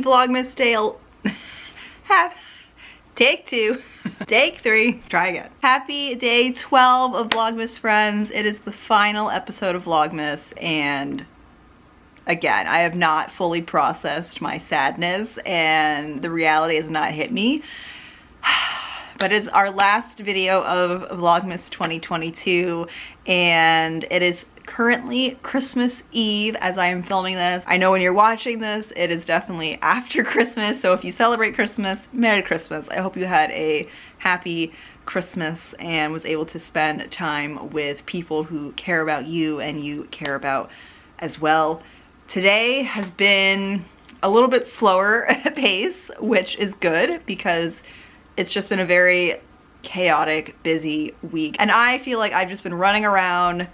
Vlogmas day. Take 2. Take 3. Try again. Happy day 12 of Vlogmas, friends. It is the final episode of Vlogmas, and again, I have not fully processed my sadness and the reality has not hit me. But it's our last video of Vlogmas 2022, and it is currently Christmas Eve as I am filming this. I know when you're watching this, it is definitely after Christmas, so if you celebrate Christmas, Merry Christmas. I hope you had a happy Christmas and was able to spend time with people who care about you and you care about as well. Today has been a little bit slower pace, which is good because it's just been a very chaotic, busy week. And I feel like I've just been running around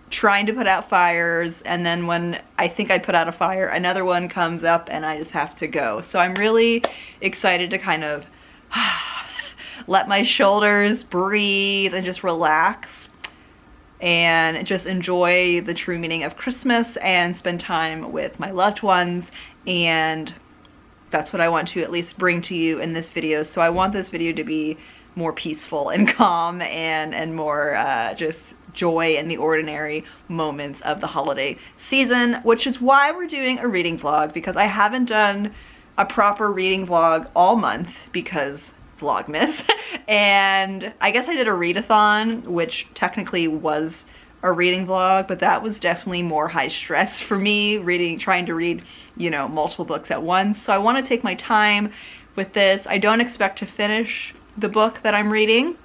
trying to put out fires, and then when I think I put out a fire, another one comes up and I just have to go. So I'm really excited to kind of let my shoulders breathe and just relax and just enjoy the true meaning of Christmas and spend time with my loved ones. And that's what I want to at least bring to you in this video. So I want this video to be more peaceful and calm and more just joy in the ordinary moments of the holiday season, which is why we're doing a reading vlog, because I haven't done a proper reading vlog all month because Vlogmas. And I guess I did a readathon, which technically was a reading vlog, but that was definitely more high stress for me, trying to read, you know, multiple books at once. So I want to take my time with this. I don't expect to finish the book that I'm reading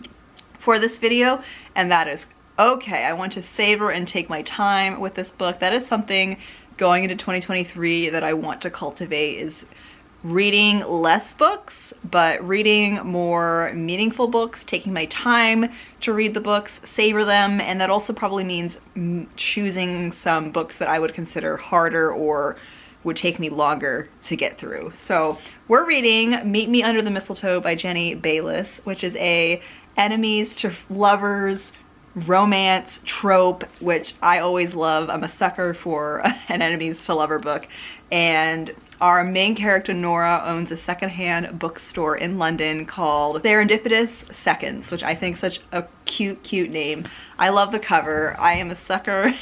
for this video, and that is okay. I want to savor and take my time with this book. That is something going into 2023 that I want to cultivate, is reading less books, but reading more meaningful books, taking my time to read the books, savor them, and that also probably means choosing some books that I would consider harder or would take me longer to get through. So we're reading Me Under the Mistletoe by Jenny Bayliss, which is a enemies to lovers romance trope, which I always love. I'm a sucker for an enemies to lover book. And our main character, Nora, owns a secondhand bookstore in London called Serendipitous Seconds, which I think is such a cute name. I love the cover. I am a sucker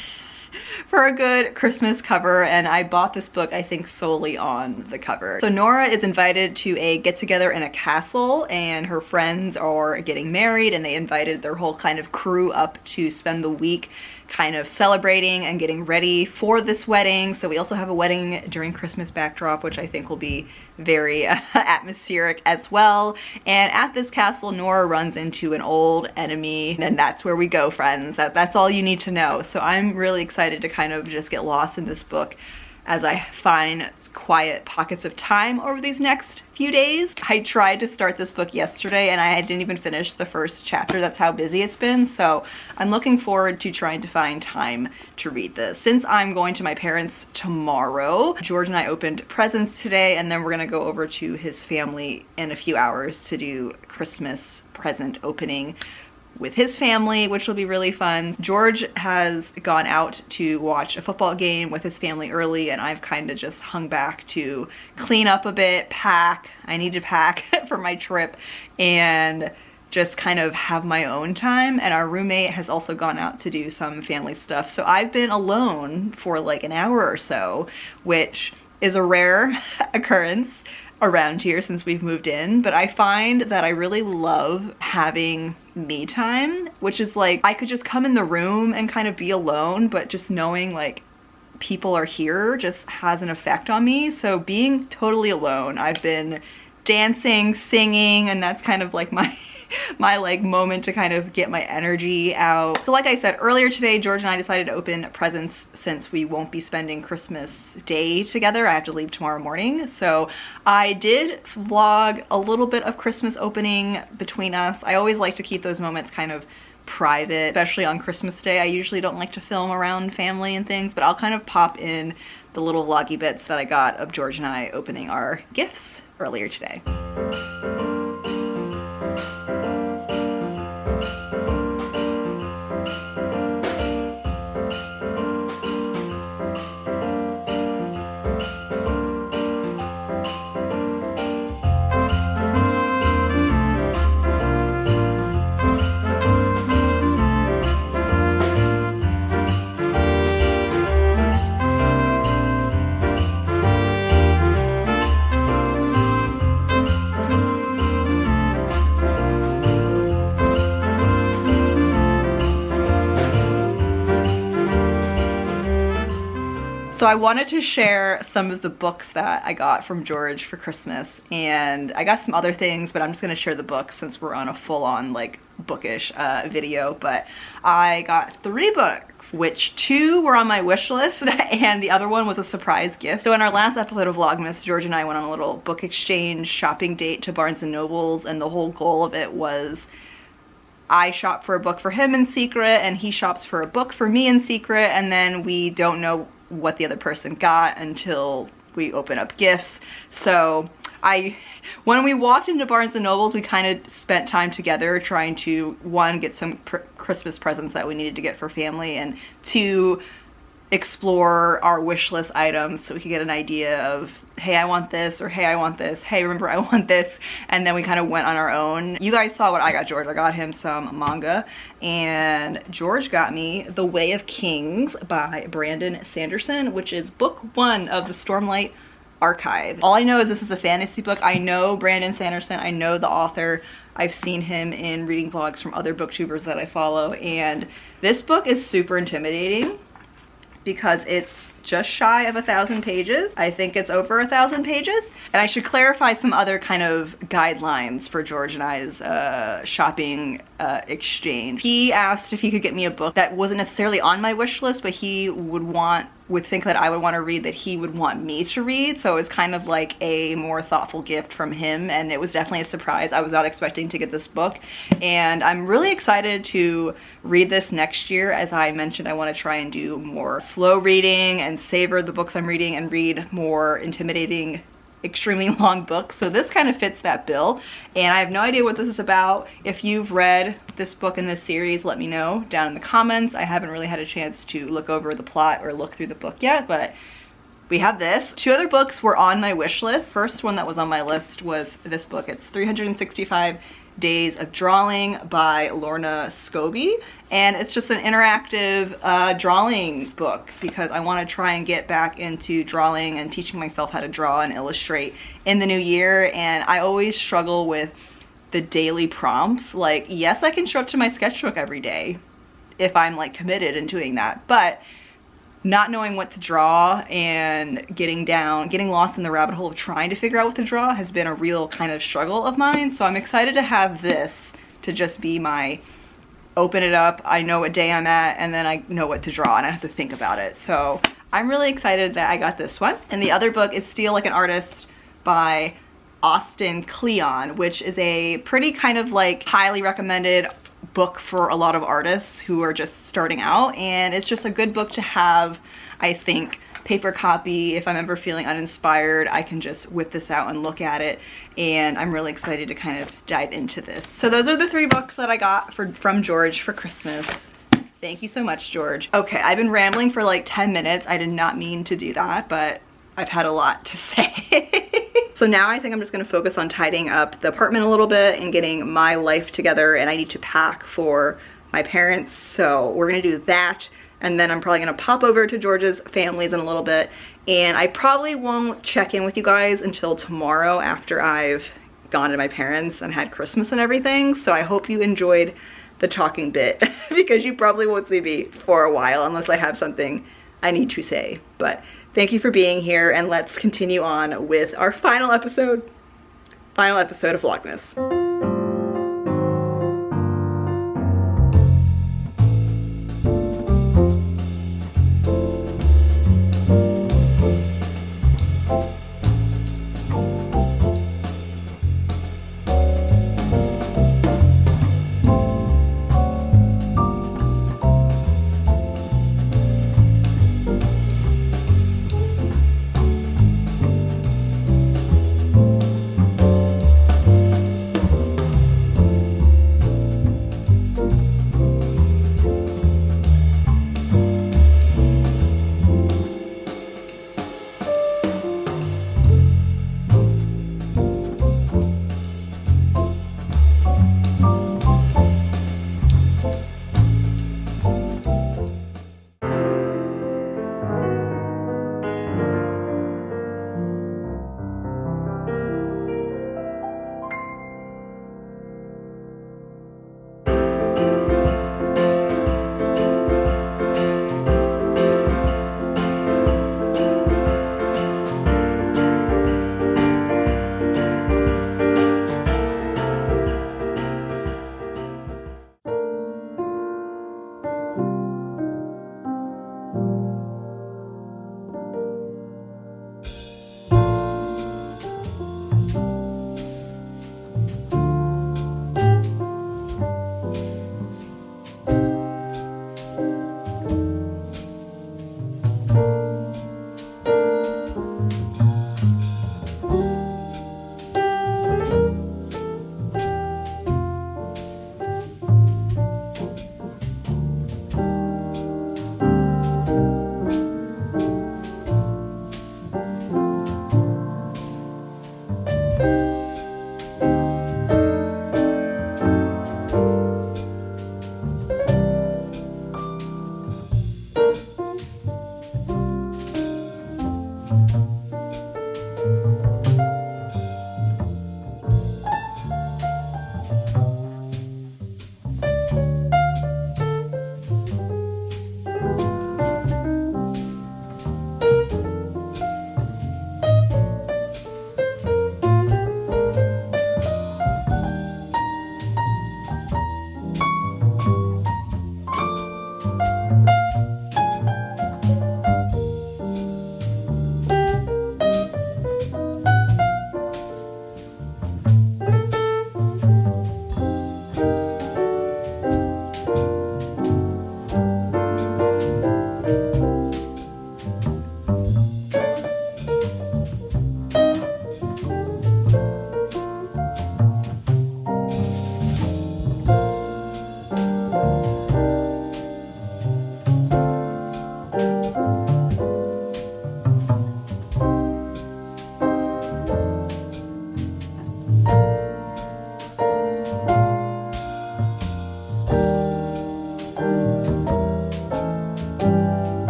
for a good Christmas cover, and I bought this book, I think, solely on the cover. So Nora is invited to a get-together in a castle, and her friends are getting married, and they invited their whole kind of crew up to spend the week kind of celebrating and getting ready for this wedding. So we also have a wedding during Christmas backdrop, which I think will be very atmospheric as well. And at this castle, Nora runs into an old enemy, and that's where we go, friends. That's all you need to know. So I'm really excited to kind of just get lost in this book as I find quiet pockets of time over these next few days. I tried to start this book yesterday and I didn't even finish the first chapter. That's how busy it's been. So I'm looking forward to trying to find time to read this. Since I'm going to my parents tomorrow, George and I opened presents today, and then we're gonna go over to his family in a few hours to do Christmas present opening with his family, which will be really fun. George has gone out to watch a football game with his family early, and I've kind of just hung back to clean up a bit, pack. I need to pack for my trip and just kind of have my own time. And our roommate has also gone out to do some family stuff. So I've been alone for like an hour or so, which is a rare occurrence around here since we've moved in, but I find that I really love having me time, which is like I could just come in the room and kind of be alone, but just knowing like people are here just has an effect on me. So being totally alone, I've been dancing, singing, and that's kind of like my like moment to kind of get my energy out. So like I said earlier today, George and I decided to open presents since we won't be spending Christmas Day together. I have to leave tomorrow morning. So I did vlog a little bit of Christmas opening between us. I always like to keep those moments kind of private, especially on Christmas Day. I usually don't like to film around family and things, but I'll kind of pop in the little vloggy bits that I got of George and I opening our gifts earlier today. So I wanted to share some of the books that I got from George for Christmas, and I got some other things, but I'm just gonna share the books since we're on a full-on like bookish video. But I got 3 books, which 2 were on my wish list and the other one was a surprise gift. So in our last episode of Vlogmas, George and I went on a little book exchange shopping date to Barnes & Noble's, and the whole goal of it was I shop for a book for him in secret and he shops for a book for me in secret, and then we don't know what the other person got until we open up gifts. So when we walked into Barnes & Noble's, we kind of spent time together trying to, 1, get some Christmas presents that we needed to get for family, and 2, explore our wish list items so we could get an idea of, hey, I want this, or hey, I want this, hey, remember, I want this. And then we kind of went on our own. You guys saw what I got George. I got him some manga, and George got me The Way of Kings by Brandon Sanderson, which is book 1 of the Stormlight Archive. All I know is this is a fantasy book. I know Brandon Sanderson, I know the author. I've seen him in reading vlogs from other booktubers that I follow, and this book is super intimidating because it's just shy of 1,000 pages. I think it's over 1,000 pages. And I should clarify some other kind of guidelines for George and I's shopping exchange. He asked if he could get me a book that wasn't necessarily on my wish list, but he would think that I would want to read, that he would want me to read. So it was kind of like a more thoughtful gift from him, and it was definitely a surprise. I was not expecting to get this book, and I'm really excited to read this next year. As I mentioned, I want to try and do more slow reading and savor the books I'm reading and read more intimidating, extremely long books. So this kind of fits that bill, and I have no idea what this is about. If you've read this book in this series, let me know down in the comments. I haven't really had a chance to look over the plot or look through the book yet, but we have this. 2 other books were on my wish list. First one that was on my list was this book. It's 365 Days of Drawing by Lorna Scobie, and it's just an interactive drawing book because I want to try and get back into drawing and teaching myself how to draw and illustrate in the new year. And I always struggle with the daily prompts. Like, yes, I can show up to my sketchbook every day if I'm like committed in doing that, but not knowing what to draw and getting lost in the rabbit hole of trying to figure out what to draw has been a real kind of struggle of mine. So I'm excited to have this to just be my open it up, I know what day I'm at, and then I know what to draw and I have to think about it. So I'm really excited that I got this one. And the other book is Steal Like an Artist by Austin Kleon, which is a pretty kind of like highly recommended book for a lot of artists who are just starting out, and it's just a good book to have, I think, paper copy. If I'm ever feeling uninspired, I can just whip this out and look at it, and I'm really excited to kind of dive into this. So those are the 3 books that I got from George for Christmas. Thank you so much, George. Okay, I've been rambling for like 10 minutes. I did not mean to do that, but I've had a lot to say. So now I think I'm just gonna focus on tidying up the apartment a little bit and getting my life together, and I need to pack for my parents. So we're gonna do that, and then I'm probably gonna pop over to George's family's in a little bit, and I probably won't check in with you guys until tomorrow after I've gone to my parents and had Christmas and everything. So I hope you enjoyed the talking bit because you probably won't see me for a while unless I have something I need to say. But thank you for being here, and let's continue on with our final episode of Vlogmas.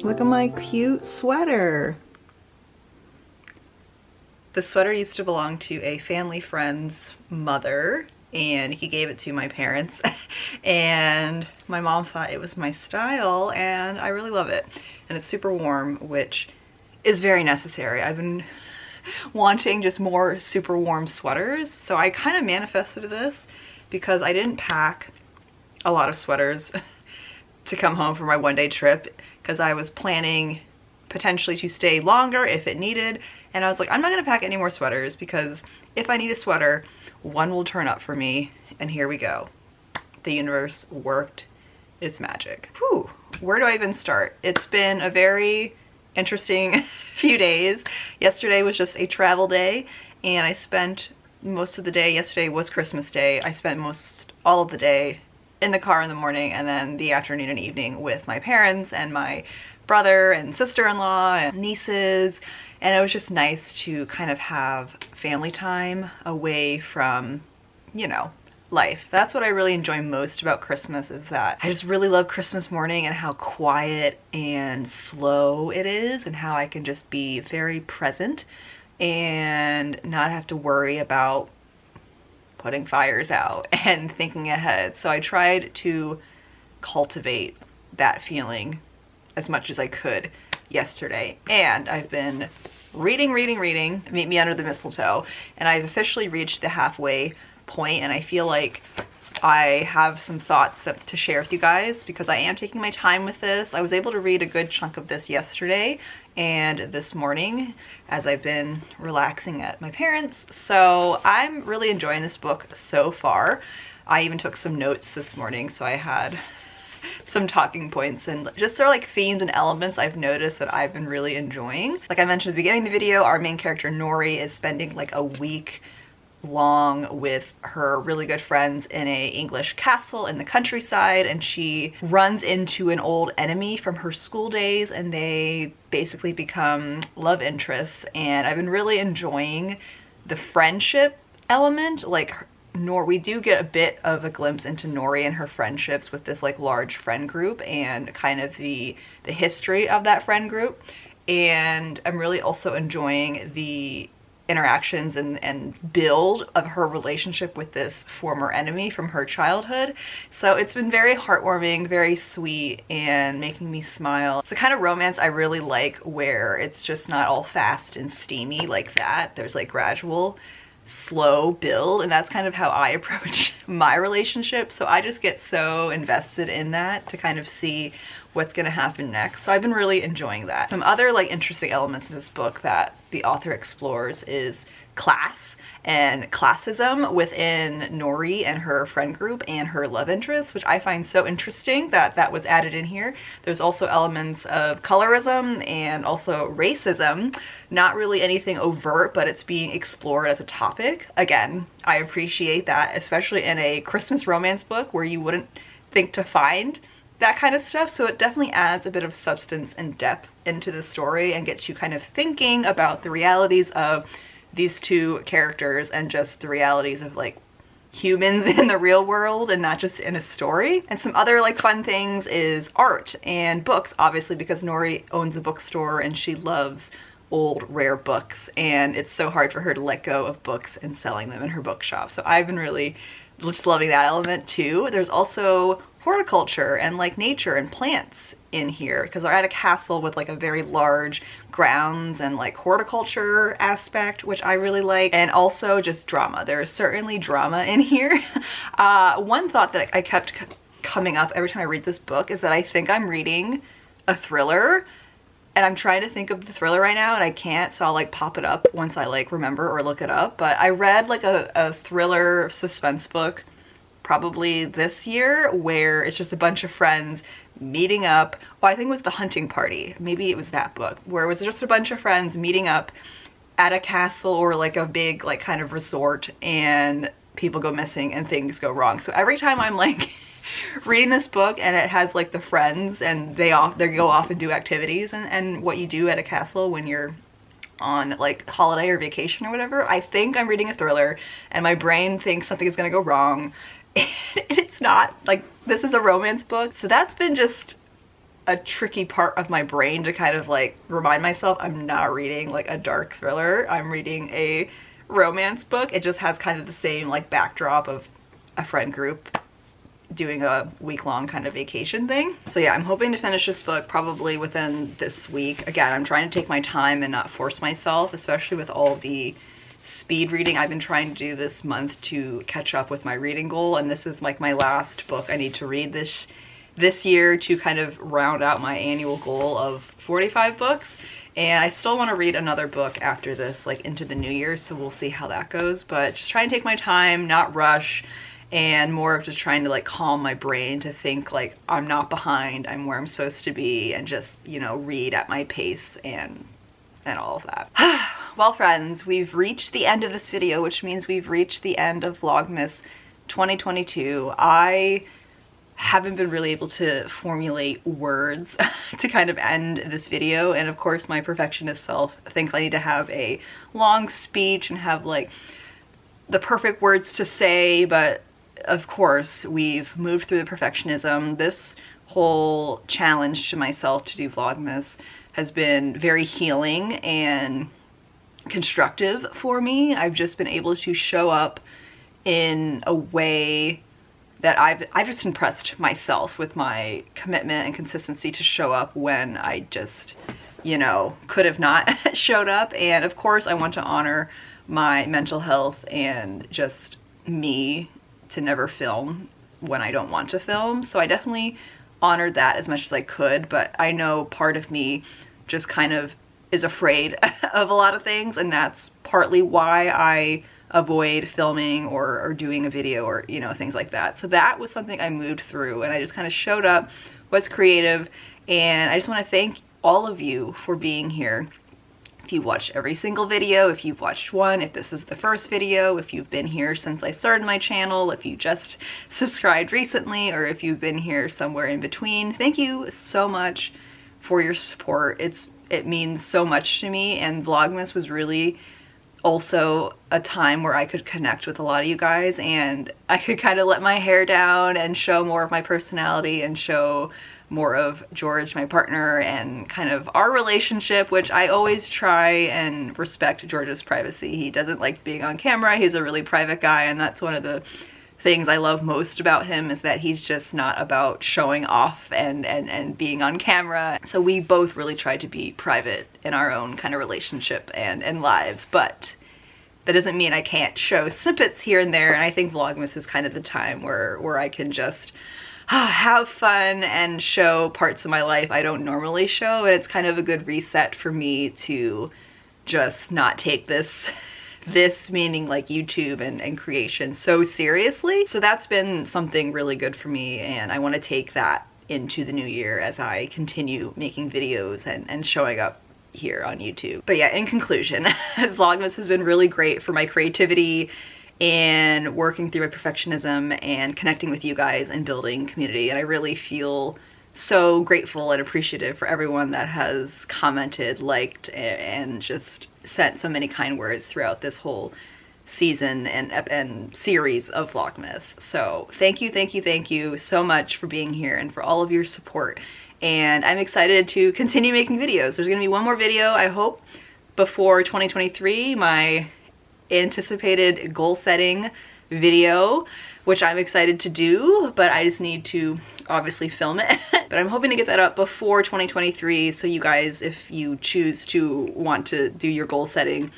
Look at my cute sweater. The sweater used to belong to a family friend's mother, and he gave it to my parents. And my mom thought it was my style, and I really love it. And it's super warm, which is very necessary. I've been wanting just more super warm sweaters, so I kind of manifested this because I didn't pack a lot of sweaters to come home for my one-day trip, because I was planning potentially to stay longer if it needed, and I was like, I'm not gonna pack any more sweaters because if I need a sweater, one will turn up for me. And here we go. The universe worked its magic. Whew, where do I even start? It's been a very interesting few days. Yesterday was just a travel day, and I spent most of the day, yesterday was Christmas Day, I spent all of the day in the car in the morning, and then the afternoon and evening with my parents and my brother and sister-in-law and nieces. And it was just nice to kind of have family time away from, you know, life. That's what I really enjoy most about Christmas, is that I just really love Christmas morning and how quiet and slow it is, and how I can just be very present and not have to worry about putting fires out and thinking ahead. So I tried to cultivate that feeling as much as I could yesterday. And I've been reading Me Under the Mistletoe, and I've officially reached the halfway point, and I feel like I have some thoughts to share with you guys, because I am taking my time with this. I was able to read a good chunk of this yesterday and this morning as I've been relaxing at my parents'. So I'm really enjoying this book so far. I even took some notes this morning, so I had some talking points, and just sort of like themes and elements I've noticed that I've been really enjoying. Like I mentioned at the beginning of the video, our main character Nori is spending like a week long with her really good friends in a English castle in the countryside, and she runs into an old enemy from her school days, and they basically become love interests. And I've been really enjoying the friendship element. Like we do get a bit of a glimpse into Nori and her friendships with this like large friend group, and kind of the history of that friend group. And I'm really also enjoying the interactions and build of her relationship with this former enemy from her childhood. So it's been very heartwarming, very sweet, and making me smile. It's the kind of romance I really like, where it's just not all fast and steamy like that. There's like gradual, slow build, and that's kind of how I approach my relationship. So I just get so invested in that to kind of see what's gonna happen next. So I've been really enjoying that. Some other like interesting elements in this book that the author explores is class and classism within Nori and her friend group and her love interest, which I find so interesting that was added in here. There's also elements of colorism and also racism. Not really anything overt, but it's being explored as a topic. Again, I appreciate that, especially in a Christmas romance book where you wouldn't think to find that kind of stuff. So it definitely adds a bit of substance and depth into the story, and gets you kind of thinking about the realities of these two characters, and just the realities of like humans in the real world and not just in a story. And some other like fun things is art and books, obviously, because Nori owns a bookstore and she loves old rare books, and it's so hard for her to let go of books and selling them in her bookshop. So I've been really just loving that element too. There's also horticulture and like nature and plants in here, because they're at a castle with like a very large grounds and like horticulture aspect, which I really like. And also just drama. There's certainly drama in here. One thought that I kept coming up every time I read this book is that I think I'm reading a thriller, and I'm trying to think of the thriller right now and I can't, so I'll like pop it up once I like remember or look it up. But I read like a thriller suspense book probably this year, where it's just a bunch of friends meeting up. Oh, I think it was The Hunting Party. Maybe it was that book, where it was just a bunch of friends meeting up at a castle or like a big like kind of resort, and people go missing and things go wrong. So every time I'm like reading this book and it has like the friends and they go off and do activities and what you do at a castle when you're on like holiday or vacation or whatever, I think I'm reading a thriller and my brain thinks something is gonna go wrong. And it's not. Like, this is a romance book. So that's been just a tricky part of my brain to kind of like remind myself I'm not reading like a dark thriller. I'm reading a romance book. It just has kind of the same like backdrop of a friend group doing a week-long kind of vacation thing. So yeah, I'm hoping to finish this book probably within this week. Again, I'm trying to take my time and not force myself, especially with all the speed reading I've been trying to do this month to catch up with my reading goal, and this is like my last book I need to read this year to kind of round out my annual goal of 45 books. And I still want to read another book after this, like into the new year, so we'll see how that goes. But just try and take my time, not rush, and more of just trying to like calm my brain to think like I'm not behind, I'm where I'm supposed to be, and just, you know, read at my pace and all of that. Well friends, we've reached the end of this video, which means we've reached the end of Vlogmas 2022. I haven't been really able to formulate words to kind of end this video, and of course my perfectionist self thinks I need to have a long speech and have like the perfect words to say, but of course we've moved through the perfectionism. This whole challenge to myself to do Vlogmas has been very healing and constructive for me. I've just been able to show up in a way that I've just impressed myself with my commitment and consistency to show up when I just, you know, could have not showed up. And of course I want to honor my mental health and just me to never film when I don't want to film. So I definitely honored that as much as I could, but I know part of me just kind of is afraid of a lot of things, and that's partly why I avoid filming or doing a video or, you know, things like that. So that was something I moved through, and I just kind of showed up, was creative, and I just want to thank all of you for being here. If you've watched every single video, if you've watched one, if this is the first video, if you've been here since I started my channel, if you just subscribed recently, or if you've been here somewhere in between, thank you so much for your support. It means so much to me, and Vlogmas was really also a time where I could connect with a lot of you guys, and I could kind of let my hair down and show more of my personality and show more of George, my partner, and kind of our relationship, which I always try and respect George's privacy. He doesn't like being on camera. He's a really private guy, and that's one of the things I love most about him, is that he's just not about showing off and being on camera. So we both really try to be private in our own kind of relationship and lives, but that doesn't mean I can't show snippets here and there. And I think Vlogmas is kind of the time where I can just have fun and show parts of my life I don't normally show, and it's kind of a good reset for me to just not take this meaning like YouTube and creation so seriously. So that's been something really good for me, and I want to take that into the new year as I continue making videos and showing up here on YouTube. But yeah, in conclusion, Vlogmas has been really great for my creativity and working through my perfectionism and connecting with you guys and building community. And I really feel so grateful and appreciative for everyone that has commented, liked, and just sent so many kind words throughout this whole season and series of Vlogmas. So thank you so much for being here and for all of your support. And I'm excited to continue making videos. There's gonna be one more video, I hope, before 2023, my anticipated goal setting video, which I'm excited to do, but I just need to obviously film it. But I'm hoping to get that up before 2023, so you guys, if you choose to want to do your goal setting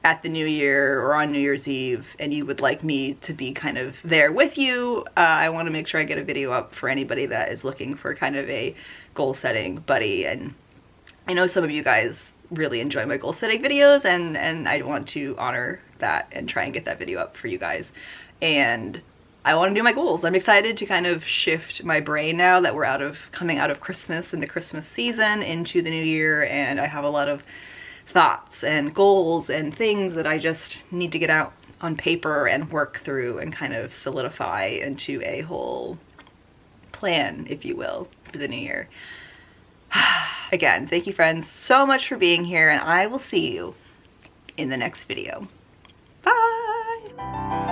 at the new year or on New Year's Eve and you would like me to be kind of there with you, I want to make sure I get a video up for anybody that is looking for kind of a goal setting buddy. And I know some of you guys really enjoy my goal setting videos, and I want to honor that and try and get that video up for you guys. And I want to do my goals. I'm excited to kind of shift my brain now that we're coming out of Christmas and the Christmas season into the new year, and I have a lot of thoughts and goals and things that I just need to get out on paper and work through and kind of solidify into a whole plan, if you will, for the new year. Again, thank you friends so much for being here, and I will see you in the next video. Bye!